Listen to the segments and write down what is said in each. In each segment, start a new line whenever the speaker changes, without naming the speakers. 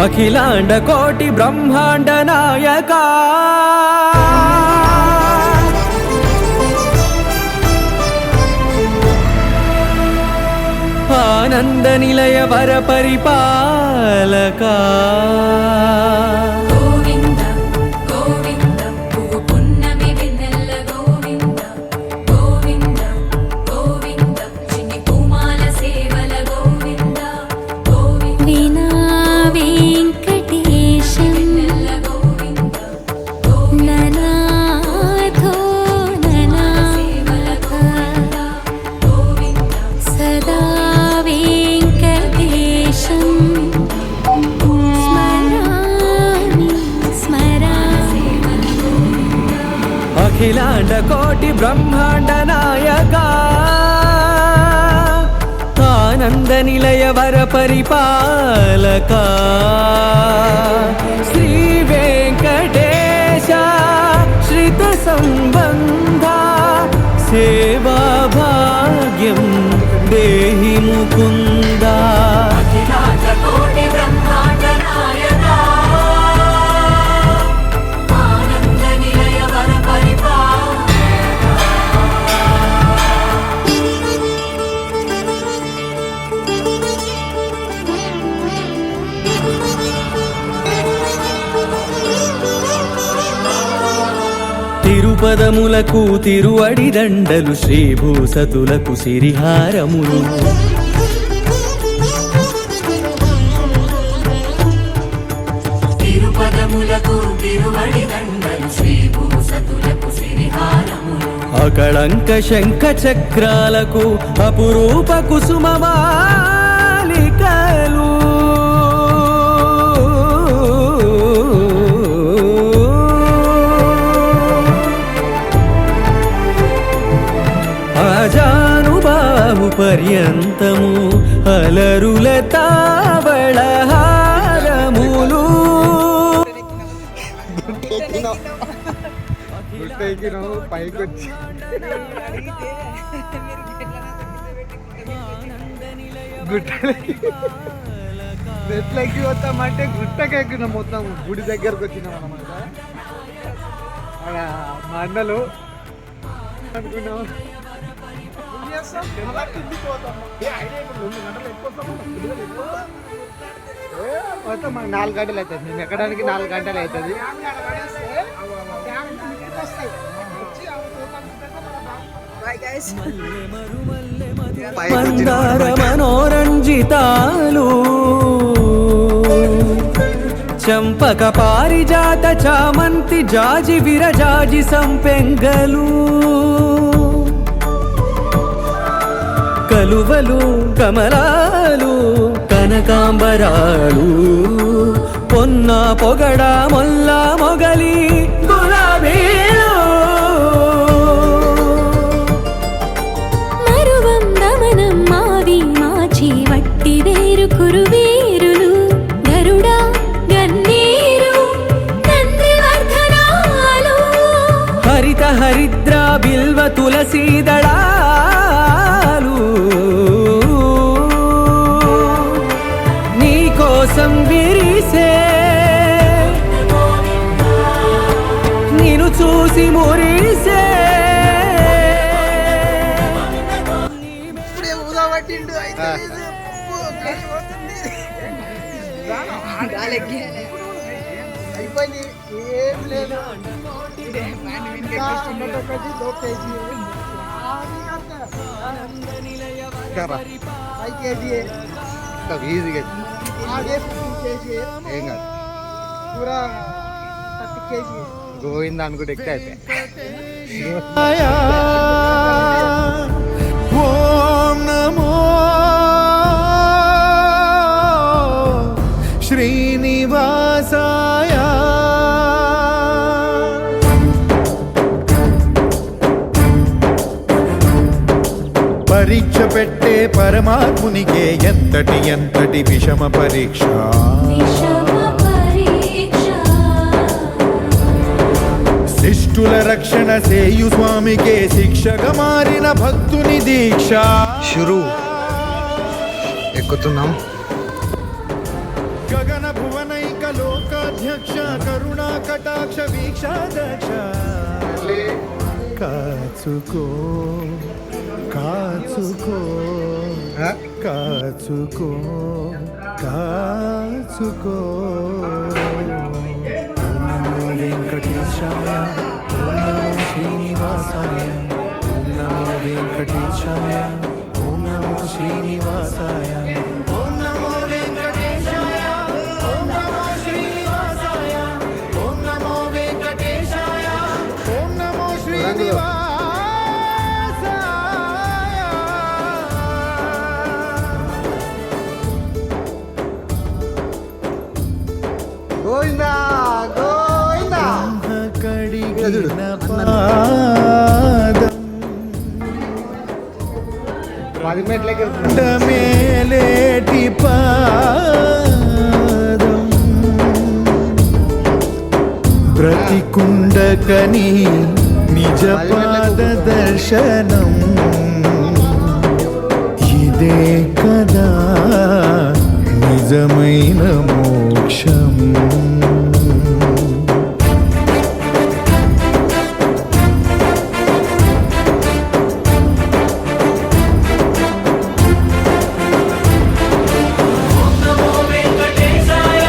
అఖిలాండ కోటి బ్రహ్మాండ నాయక ఆనంద నిలయ వర పరిపాలక అఖిలాండ కోటి బ్రహ్మాండ నాయక ఆనంద నిలయ వర పరిపాలక శ్రీ వెంకటేశ శ్రిత సంబంధ సేవా భాగ్యం దేహి ముకుంద.
అఖిలాండ కోటి బ్రహ్మాండ నాయక ఆనంద నిలయ వర
తిరుపదములకు తిరువడి దండలు శ్రీభూసతులకు సిరిహారములు
తిరుపదములకు తిరువడి దండలు శ్రీభూసతులకు సిరిహారములు
అకళంక శంఖ చక్రాలకు అపురూప కుసుమమాలికలు అజానుబాహు పర్యంతము అలరుల తావళహారములు
పైకొచ్చి గుట్టలెక్కి వస్తామంటే గుట్టకెక్కినాం మొత్తం గుడి దగ్గరకు వచ్చినాం అనమాట. మా అన్నలు అనుకున్నాం మొత్తం మాకు 4 గంటలు అవుతుంది. మేము ఎక్కడానికి 4 గంటలు అవుతుంది.
మందార మనోరంజితాలు చంపక పారిజాత చామంతి జాజి విరజాజి సంపెంగలు కలువలు కమలాలు కనకాంబరాలు పొన్న పొగడ మొల్ల మొగలి గులాబీలు
మరువందమనం మావి మాచి వట్టి వేరు కురువేరులు గరుడ గన్నేరు నందివర్ధనాలు
హరిత హరిద్ర బిల్వ తులసీదళాలు నీ కోసం విరిసే నిన్ను చూసి మురిసే
అయిపోయింది. ఏం లేదు. ఈజీగా ఏం కాదు. పూరా 30 kg గోవింద అనుకుంటే ఎక్కువ అయితే.
ఓం నమో శ్రీనివాసాయ. పరీక్ష పెట్టే పరమాత్మునికే ఎంతటి ఎంతటి విషమ పరీక్ష. శిష్టుల రక్షణ సేయు స్వామికే శిక్షగా మారిన భక్తుని దీక్ష.
షురు ఎక్కుతున్నాం.
గగన భువనైక లోకాధ్యక్ష కరుణా కటాక్ష వీక్షాదక్ష కాచుకో కాచుకో కాచుకో కాచుకో ఓం నమో వెంకటేశాయ ఓం నమో శ్రీనివాసాయ ఓం నమో వెంకటేశాయ ఓం నమో శ్రీనివాసాయ ఓం నమో వెంకటేశాయ ఓం నమో శ్రీనివాసాయ ఓం నమో వెంకటేశాయ ఓం నమో శ్రీనివాసాయ
గోవిందా గోవిందా
కడిగిన పాదం
10 మెట్లకి
మేలేటి పాదం బ్రతికుండకని నిజ పాద దర్శనం ఇదే కదా నిజమైన మోక్షం
ఓం నమో వెంకటేశాయ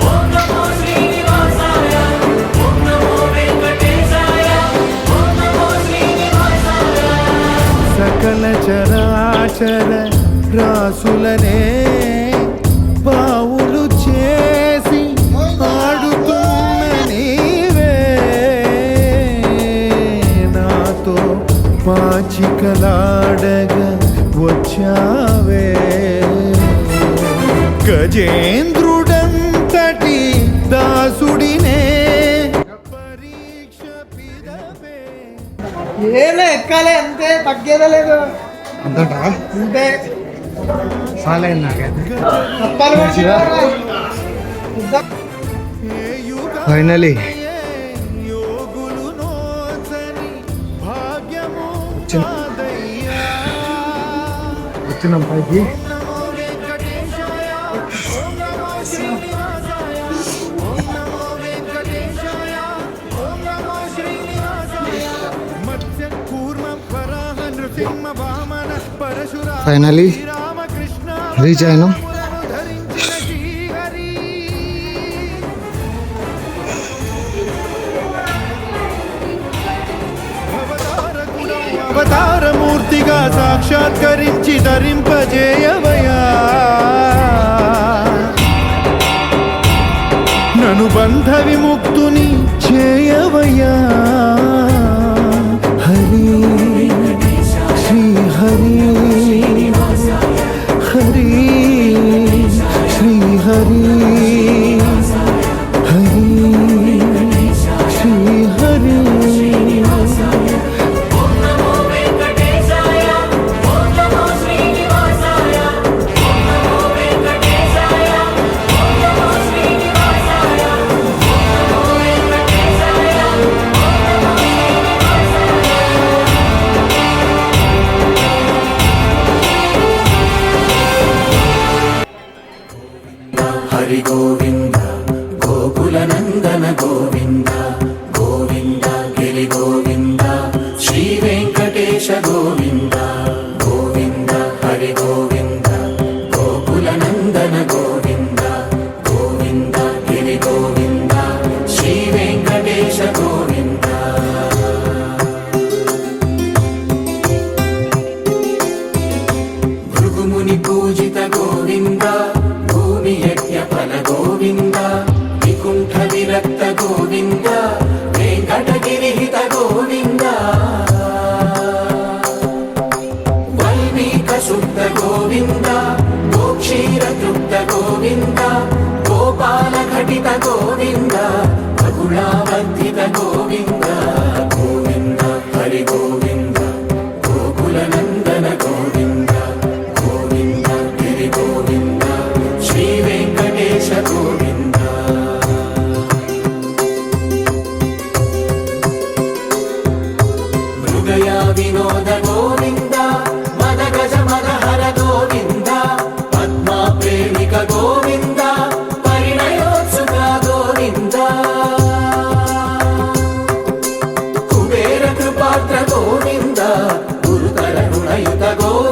ఓం నమో శ్రీనివాసాయ ఓం నమో వెంకటేశాయ ఓం నమో శ్రీనివాసాయ
సకల చరాచర రాసులనే పావులు చేసి ఆడుతున్న నీవే నాతో పాచికలాడగా వచ్చావే గజేంద్రుడంతటి దాసుడినే పరీక్ష పిదవే
ఏలే ఎక్కాలే అంతే తగ్గేదే లేదు అంతటా అంతే చాలైంది నాకైతే ఫైనలీ
యోగులు నోచని భాగ్యము
వచ్చిన-
నాదయ్యా.
వచ్చినాం పైకి
నమో వెంకటేశాయ ఓం నమో శ్రీనివాసాయ ఓం నమో వెంకటేశాయ ఓం నమో శ్రీనివాసాయ మత్స్య కూర్మ వరాహ నృసింహ వామన పరశురామ
ఫైనలీ
శ్రీరామకృష్ణ
రీచ్ అయినాం
ధరించిన శ్రీహరి అవతారమూర్తిగా సాక్షాత్కరించి ధరింపజేయవయా నను బంధ విముక్తుని చేయవయా హరి శ్రీ హరి హరి శ్రీ హరి హరి శ్రీ హరి
ఓం నమో వెంకటేశాయ ఓం నమో శ్రీనివాసాయ ఓం నమో వెంకటేశాయ ఓం నమో శ్రీనివాసాయ ఓం నమో వెంకటేశాయ ఓం నమో శ్రీనివాసాయ హరి గోవింద గోకుల నందన గోవింద గోవింద గిరి గోవింద శ్రీ వెంకటేశ గోవింద గోవింద హరి గోవింద గోకుల నందన గోవింద గోవింద గిరి గోవింద శ్రీ వెంకటేశ గోవింద భృగుముని పూజిత గోవింద భూమి యజ్ఞ ఫల గోవింద వికుంఠ విరక్త గోవింద వెంకటగిరిహిత గోవింద వైదిక శుద్ధ గోవింద గోక్షీర తృప్త గోవింద గోపాల ఘటిత గోవింద బహుళావర్ధిత గోవింద గోవింద హరి గోవింద గోకుల నందన గోవింద గోవింద గిరి గోవింద శ్రీ వెంకటేశ గోవింద మృగయా వినోద గోవింద మద గజ మద హర గోవింద పద్మా ప్రేమిక గోవింద గోవింద